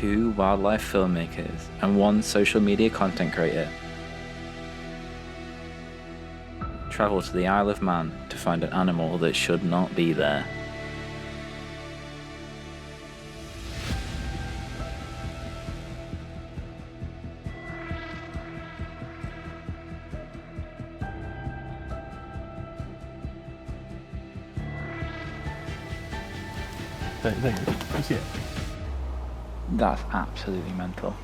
2 wildlife filmmakers and 1 social media content creator travel to the Isle of Man to find an animal that should not be there. There you see it? That's absolutely mental.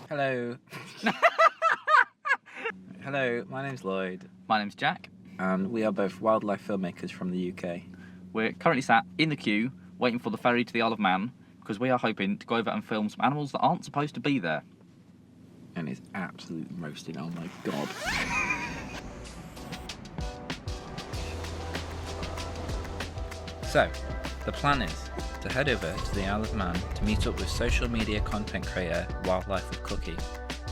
Hello. Hello, my name's Lloyd. My name's Jack. And we are both wildlife filmmakers from the UK. We're currently sat in the queue waiting for the ferry to the Isle of Man because we are hoping to go over and film some animals that aren't supposed to be there. And it's absolutely roasting, oh my god. So, the plan is to head over to the Isle of Man to meet up with social media content creator Wildlife with Cookie,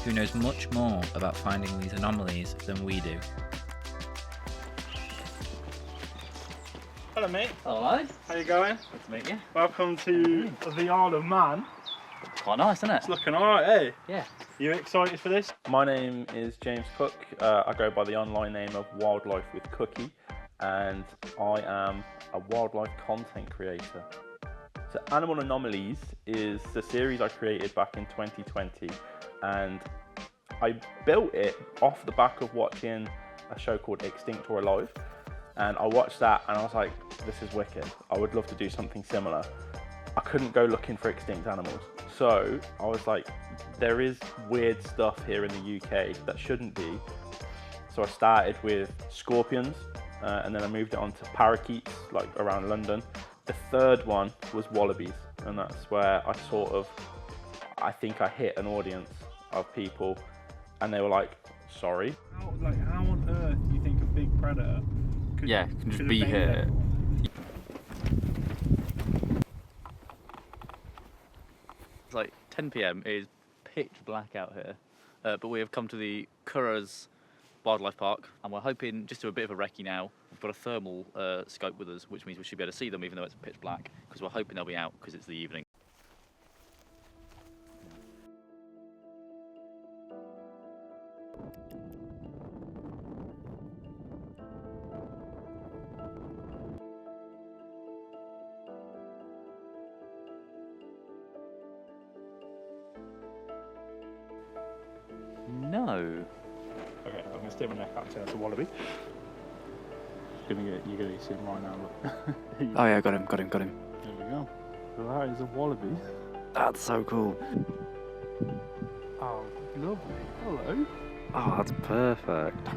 who knows much more about finding these anomalies than we do. Hello mate, Hello. how you going? Good to meet you. Welcome to the Isle of Man. Quite nice, isn't it? It's looking alright, eh? Yeah. You excited for this? My name is James Cook. I go by the online name of Wildlife with Cookie, and I am a wildlife content creator. So Animal Anomalies is the series I created back in 2020, and I built it off the back of watching a show called Extinct or Alive, and I watched that and I was like, this is wicked. I would love to do something similar. I couldn't go looking for extinct animals, so I was like, there is weird stuff here in the UK that shouldn't be. So I started with scorpions, and then I moved it on to parakeets, like around London. The third one was wallabies, and that's where I think I hit an audience of people, and they were like, sorry. How on earth do you think a big predator Can just be here. It's like 10 PM, it is pitch black out here, but we have come to the Curragh Wildlife Park, and we're hoping just to do a bit of a recce now. We've got a thermal scope with us, which means we should be able to see them even though it's pitch black, because we're hoping they'll be out because it's the evening. No. Okay, I'm gonna stick my neck out to that's a wallaby. You're gonna see him right now. Look. Oh yeah, got him. There we go. So that is a wallaby. That's so cool. Oh, lovely. Hello. Oh, that's perfect.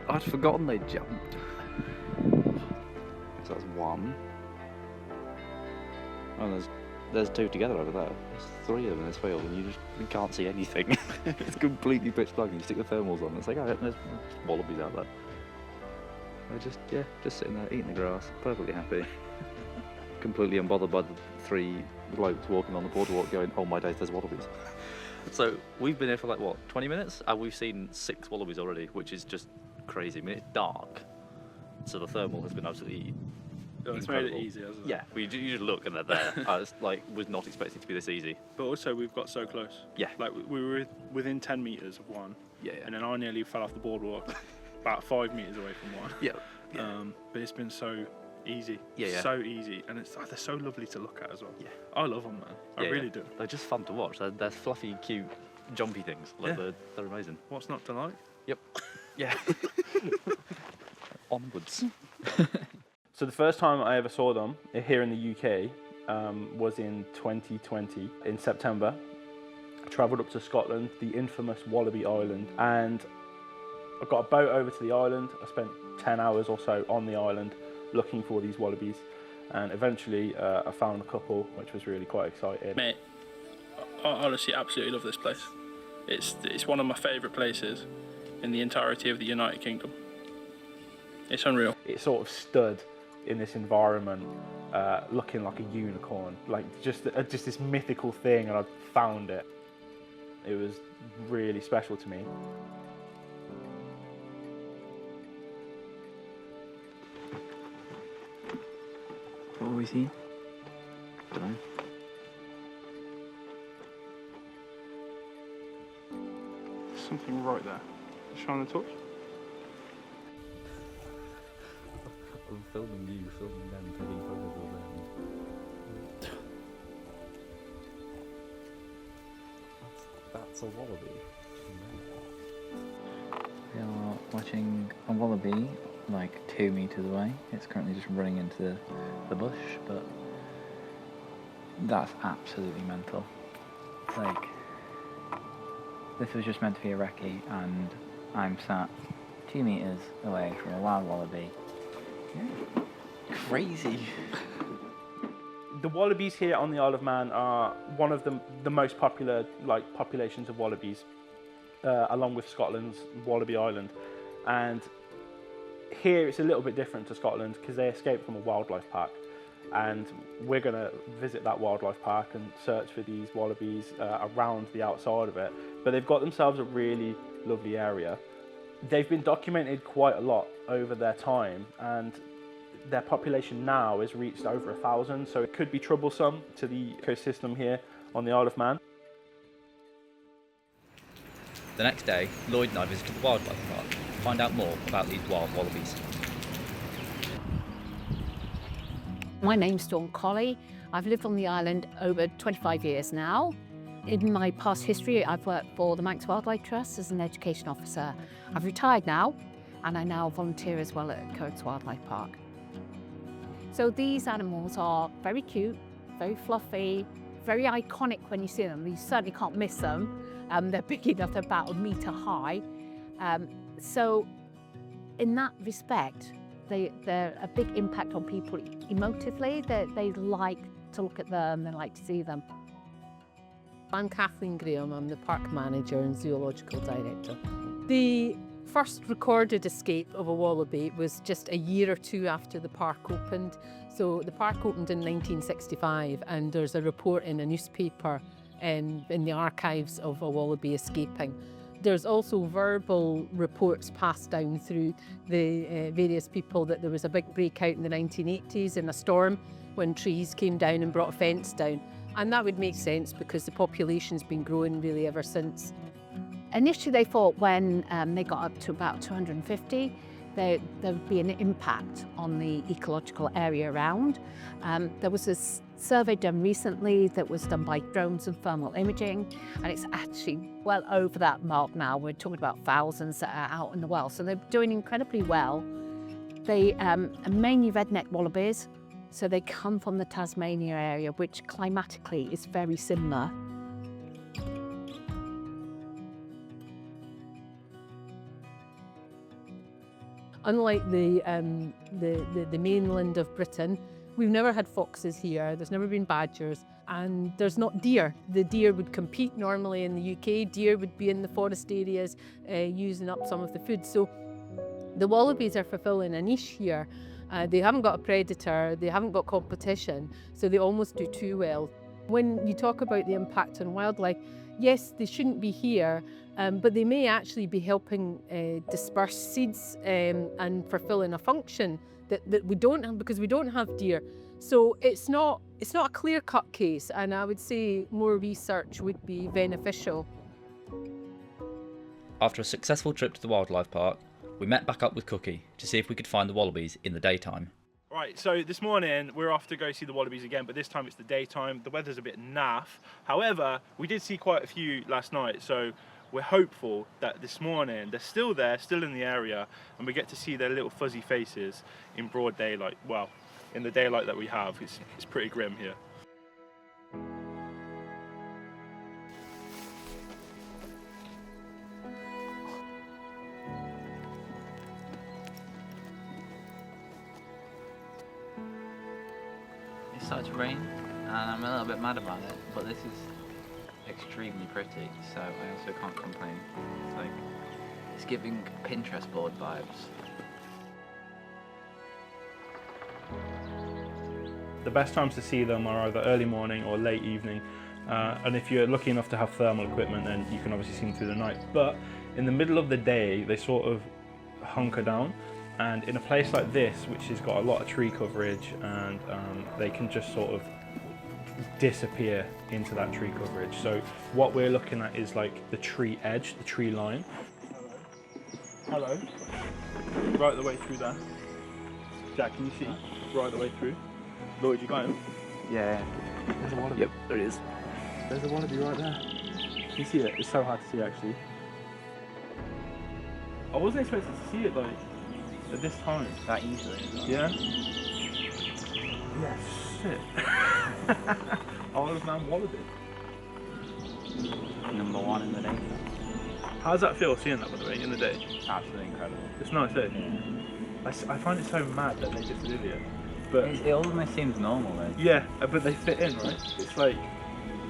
I'd forgotten they jumped. So that's 1. Oh, there's 2 together over there. There's 3 of them in this field, and you can't see anything. It's completely pitch black, and you stick the thermals on. It's like, oh, there's wallabies out there. They're just sitting there eating the grass, perfectly happy. Completely unbothered by the 3 blokes walking on the boardwalk, going, "Oh my days, there's wallabies." So we've been here for like what, 20 minutes, and we've seen 6 wallabies already, which is just crazy. I mean, it's dark, so the thermal has been absolutely. It's made it easy, hasn't it? Yeah, you just look and they're there. I was not expecting it to be this easy. But also we've got so close. Yeah. Like we were within 10 metres of one. Yeah. And then I nearly fell off the boardwalk about 5 metres away from one. Yeah. But it's been so easy. Yeah. So easy. And they're so lovely to look at as well. Yeah. I love them, man. I really do. They're just fun to watch. They're fluffy, cute, jumpy things. They're amazing. What's not to like? Yep. Yeah. Onwards. So the first time I ever saw them here in the UK was in 2020 in September. I travelled up to Scotland, the infamous Wallaby Island, and I got a boat over to the island. I spent 10 hours or so on the island looking for these wallabies, and eventually I found a couple, which was really quite exciting. Mate, I honestly absolutely love this place. It's one of my favourite places in the entirety of the United Kingdom. It's unreal. It sort of stood in this environment, looking like a unicorn, like just this mythical thing, and I found it. It was really special to me. is he? Don't know. Something right there. Shine the torch. I'm filming you, filming them, taking photos of them. That's a wallaby. We are watching a wallaby like 2 meters away. It's currently just running into the bush, but that's absolutely mental. It's like, this was just meant to be a recce, and I'm sat 2 meters away from a wild wallaby. Yeah. Crazy. The wallabies here on the Isle of Man are one of the most popular populations of wallabies, along with Scotland's Wallaby Island. And here it's a little bit different to Scotland because they escaped from a wildlife park. And we're going to visit that wildlife park and search for these wallabies around the outside of it. But they've got themselves a really lovely area. They've been documented quite a lot over their time, and their population now has reached over 1,000, so it could be troublesome to the ecosystem here on the Isle of Man. The next day, Lloyd and I visited the wildlife park to find out more about these wild wallabies. My name's Dawn Colley. I've lived on the island over 25 years now. In my past history, I've worked for the Manx Wildlife Trust as an education officer. I've retired now, and I now volunteer as well at Curragh Wildlife Park. So these animals are very cute, very fluffy, very iconic when you see them. You certainly can't miss them. They're big enough, they're about 1 metre high. So in that respect, they're a big impact on people emotively. They like to look at them, they like to see them. I'm Kathleen Graham, I'm the park manager and zoological director. The first recorded escape of a wallaby was just a year or two after the park opened. So the park opened in 1965, and there's a report in a newspaper in the archives of a wallaby escaping. There's also verbal reports passed down through the various people that there was a big breakout in the 1980s in a storm when trees came down and brought a fence down. And that would make sense because the population's been growing really ever since. Initially they thought when they got up to about 250, there would be an impact on the ecological area around. There was a survey done recently that was done by drones and thermal imaging, and it's actually well over that mark now. We're talking about thousands that are out in the wild, so they're doing incredibly well. They are mainly redneck wallabies, so they come from the Tasmania area, which climatically is very similar. Unlike the mainland of Britain, we've never had foxes here, there's never been badgers, and there's not deer. The deer would compete normally in the UK. Deer would be in the forest areas using up some of the food. So the wallabies are fulfilling a niche here. They haven't got a predator, they haven't got competition, so they almost do too well. When you talk about the impact on wildlife, yes, they shouldn't be here, but they may actually be helping disperse seeds and fulfilling a function that we don't have because we don't have deer. So it's not a clear-cut case, and I would say more research would be beneficial. After a successful trip to the wildlife park, we met back up with Cookie to see if we could find the wallabies in the daytime. Right, so this morning we're off to go see the wallabies again, but this time it's the daytime. The weather's a bit naff. However, we did see quite a few last night, so we're hopeful that this morning they're still there, still in the area, and we get to see their little fuzzy faces in broad daylight. Well, in the daylight that we have, it's pretty grim here. It started to rain, and I'm a little bit mad about it, but this is extremely pretty, so I also can't complain. It's giving Pinterest board vibes. The best times to see them are either early morning or late evening, and if you're lucky enough to have thermal equipment, then you can obviously see them through the night. But in the middle of the day, they sort of hunker down, And in a place like this, which has got a lot of tree coverage, and they can just sort of disappear into that tree coverage. So what we're looking at is like the tree edge, the tree line. Hello. Right the way through there. Jack, can you see? Right the way through. Lloyd, you got him? Yeah. There's a wallaby. Yep, there it is. There's a wallaby right there. Can you see it? It's so hard to see actually. I wasn't expecting to see it like at this time. That easily. Yeah? Yeah, shit. Isle of Man wallaby. Number 1 in the day. How does that feel seeing that, by the way, in the day? Absolutely incredible. It's nice, eh? I find it so mad that they just live here. But It almost seems normal though. yeah, but they fit in, right? It's like,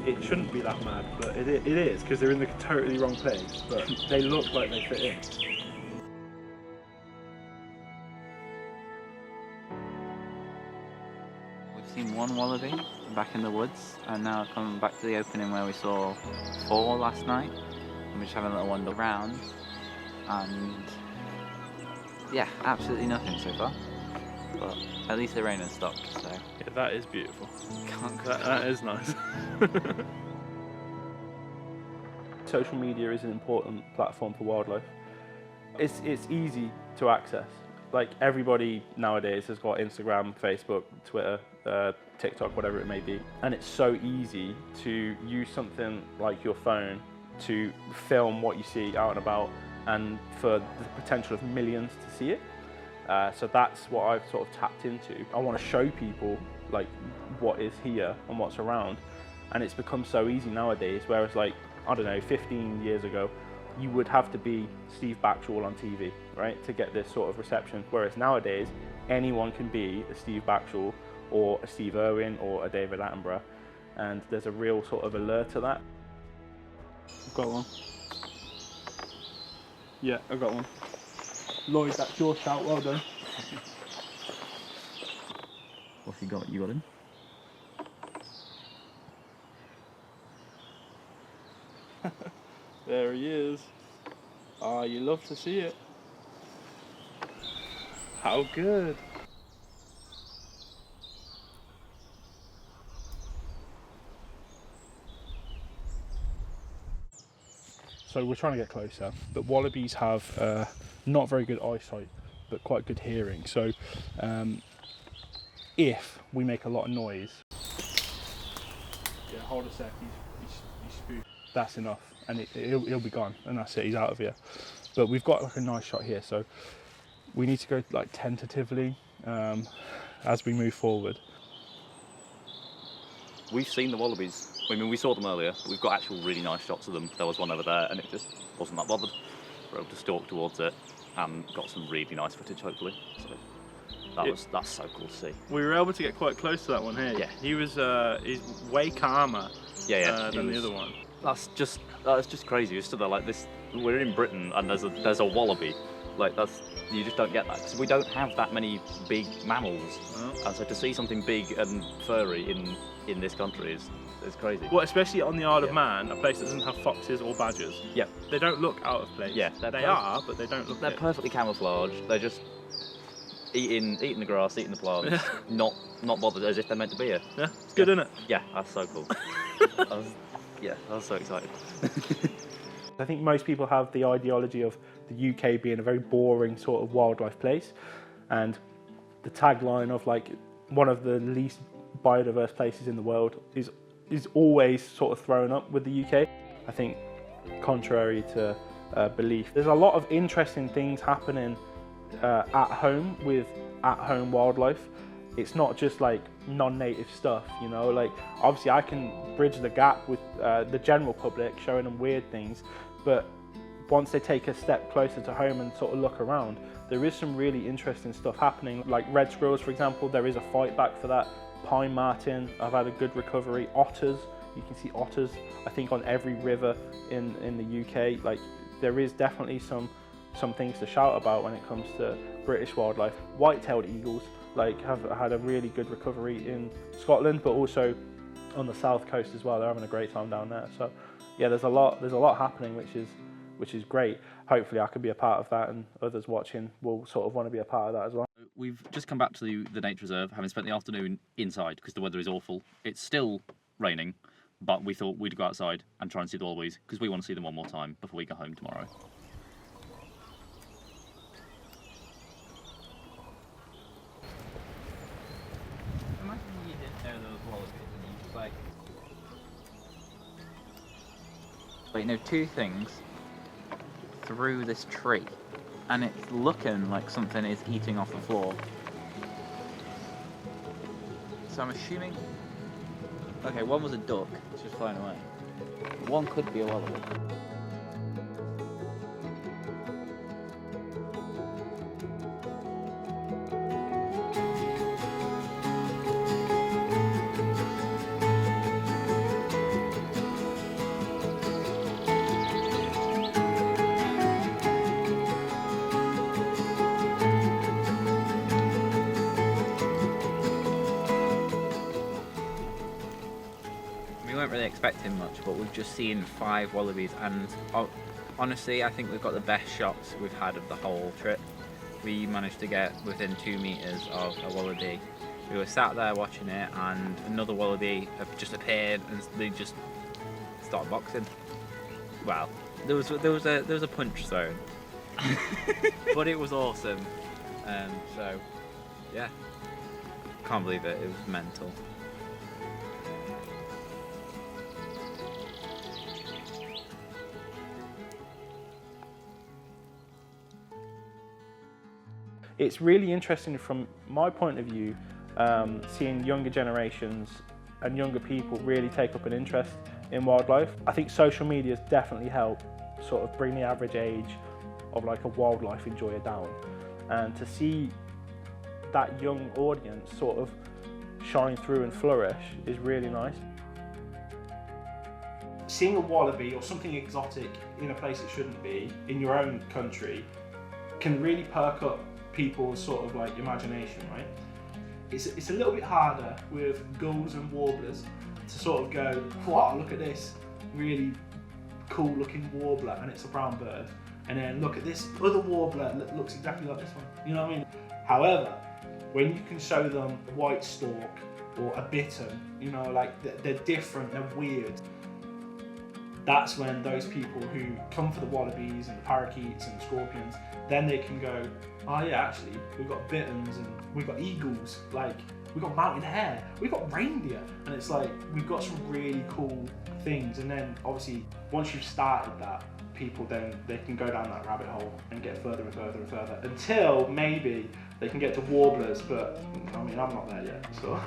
it shouldn't be that mad, but it is, because they're in the totally wrong place. But they look like they fit in. We've seen one wallaby back in the woods, and now coming back to the opening where we saw 4 last night. And we're just having a little wander around, and yeah, absolutely nothing so far. But at least the rain has stopped, so Yeah, that is beautiful. can't That is nice. Social media is an important platform for wildlife. It's easy to access. Like everybody nowadays has got Instagram, Facebook, Twitter, TikTok, whatever it may be. And it's so easy to use something like your phone to film what you see out and about, and for the potential of millions to see it. So that's what I've sort of tapped into. I want to show people like what is here and what's around. And it's become so easy nowadays, whereas like, I don't know, 15 years ago, you would have to be Steve Backshall on TV, right, to get this sort of reception. Whereas nowadays, anyone can be a Steve Backshall or a Steve Irwin or a David Attenborough. And there's a real sort of allure to that. I've got one. Yeah, I've got one. Lloyd, that's your shout, well done. What's he got? You got him? There he is. Ah, you love to see it. How good. So we're trying to get closer, but wallabies have not very good eyesight, but quite good hearing. So if we make a lot of noise, yeah, hold a sec, he's spooked. That's enough, and he'll be gone, and that's it, he's out of here. But we've got like a nice shot here, so we need to go like tentatively as we move forward. We've seen the wallabies. I mean, we saw them earlier. We've got actual really nice shots of them. There was one over there, and it just wasn't that bothered. We were able to stalk towards it and got some really nice footage, hopefully. So that's so cool to see. We were able to get quite close to that one here. Yeah. He was he's way calmer than the other one. That's just crazy. You stood there like this. We're in Britain, and there's a wallaby. Like you just don't get that because we don't have that many big mammals. No. And so to see something big and furry in this country is crazy. Well, especially on the Isle of Yeah. Man, a place that doesn't have foxes or badgers. Yeah. They don't look out of place. Yeah, They are, but they don't look. They're perfectly camouflaged. They're just eating the grass, eating the plants, not bothered as if they're meant to be here. Yeah, it's good, isn't it? Yeah, that's so cool. I was so excited. I think most people have the ideology of the UK being a very boring sort of wildlife place, and the tagline of like one of the least biodiverse places in the world is always sort of thrown up with the UK. I think contrary to belief, there's a lot of interesting things happening at home with at-home wildlife. It's not just like non-native stuff, you know, like obviously I can bridge the gap with the general public, showing them weird things, but once they take a step closer to home and sort of look around, there is some really interesting stuff happening. Like red squirrels, for example, there is a fight back for that. Pine marten, I've had a good recovery. Otters, you can see otters, I think on every river in the UK. Like there is definitely some things to shout about when it comes to British wildlife. White-tailed eagles, like have had a really good recovery in Scotland, but also on the south coast as well. They're having a great time down there. So yeah, there's a lot happening, which is great. hopefully I could be a part of that, and others watching will sort of want to be a part of that as well. We've just come back to the nature reserve, having spent the afternoon inside because the weather is awful. It's still raining, but we thought we'd go outside and try and see the wallabies because we want to see them one more time before we go home tomorrow. Imagine you didn't know there was wallabies and you just like... Wait, no, two things through this tree, and it's looking like something is eating off the floor. So I'm assuming... Okay, one was a duck, it's just flying away. One could be a wallaby. We weren't really expecting much, but we've just seen 5 wallabies, and honestly, I think we've got the best shots we've had of the whole trip. We managed to get within 2 meters of a wallaby. We were sat there watching it, and another wallaby just appeared, and they just started boxing. Well, there was a punch thrown, but it was awesome. So, yeah, can't believe it. It was mental. It's really interesting from my point of view, seeing younger generations and younger people really take up an interest in wildlife. I think social media has definitely helped sort of bring the average age of like a wildlife enjoyer down, and to see that young audience sort of shine through and flourish is really nice. Seeing a wallaby or something exotic in a place it shouldn't be in your own country can really perk up people's sort of like imagination, right? It's a little bit harder with gulls and warblers to sort of go, wow, look at this really cool looking warbler and it's a brown bird, and then look at this other warbler that looks exactly like this one, you know what I mean? However, when you can show them a white stork or a bittern, you know, like they're different, they're weird, that's when those people who come for the wallabies and the parakeets and the scorpions, then they can go, oh yeah, actually, we've got bitterns and we've got eagles, like, we've got mountain hare, we've got reindeer, and it's like, we've got some really cool things. And then, obviously, once you've started that, people then, they can go down that rabbit hole and get further and further and further, until maybe they can get to warblers, but, I mean, I'm not there yet, so...